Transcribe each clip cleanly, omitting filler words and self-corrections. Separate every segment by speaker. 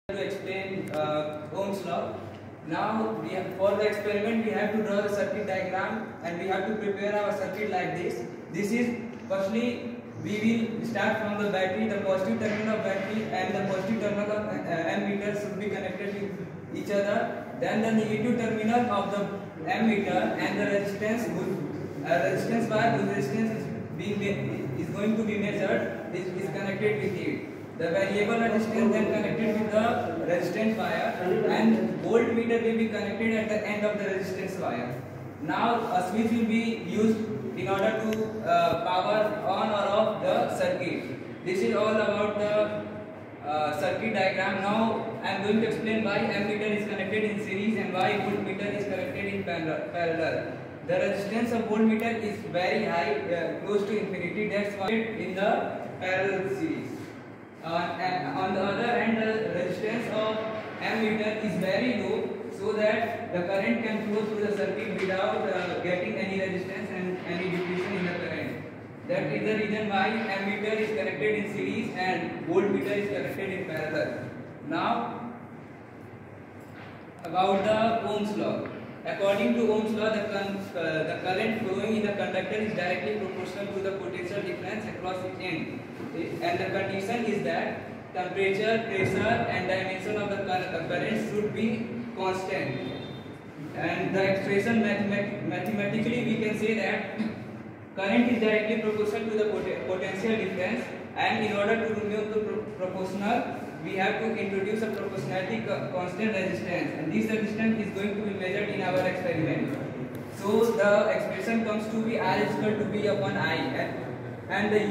Speaker 1: To explain Ohm's law. Now for the experiment we have to draw the circuit diagram and we have to prepare our circuit like this. This is firstly we will start from the battery. The positive terminal of battery and the positive terminal of ammeter should be connected with each other. Then the negative terminal of the ammeter and the resistance wire whose resistance is going to be measured is connected with it. The variable resistance then connected with the resistance wire and voltmeter will be connected at the end of the resistance wire. Now a switch will be used in order to power on or off the circuit. This is all about the circuit diagram. Now I am going to explain why ammeter is connected in series and why voltmeter is connected in parallel. The resistance of voltmeter is very high, close to infinity. That's why in the parallel series. And on the other hand, the resistance of ammeter is very low, so that the current can flow through the circuit without getting any resistance and any depletion in the current. That is the reason why ammeter is connected in series and voltmeter is connected in parallel. Now, about the Ohm's law. According to Ohm's law, the current flowing in the conductor is directly proportional to the potential difference across its end. And the condition is that temperature, pressure and dimension of the current should be constant. And the expression mathematically we can say that current is directly proportional to the potential difference, and in order to remove the proportional we have to introduce a proportionality constant resistance, and this resistance is going to be measured in our experiment. So the expression comes to be R is equal to V upon I, and the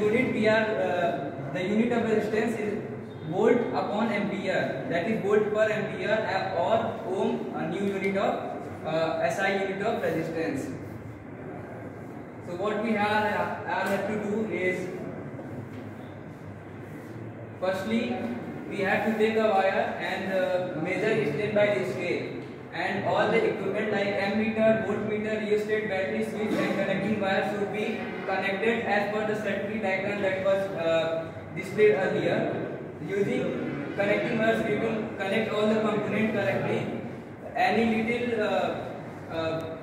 Speaker 1: unit of resistance is volt upon ampere, that is volt per ampere, or ohm, a new unit of SI unit of resistance. So what we have to do is, firstly we have to take a wire and measure its length by the scale, and all the equipment like ammeter, voltmeter, rheostat, battery, switch and connecting wire should be connected as per the circuit diagram that was displayed earlier. Using connecting wires we will connect all the components correctly. Any little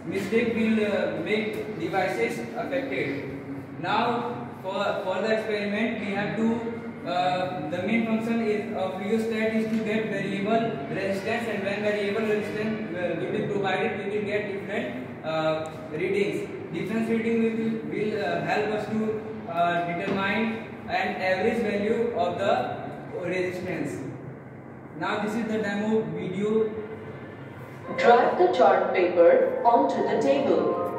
Speaker 1: mistake will make devices affected. Now for the experiment we have to the main function of rheostat is to get variable resistance, and when variable resistance will be provided we will get different readings. Difference reading will help us to determine an average value of the resistance. Now this is the demo video.
Speaker 2: Drag the chart paper onto the table.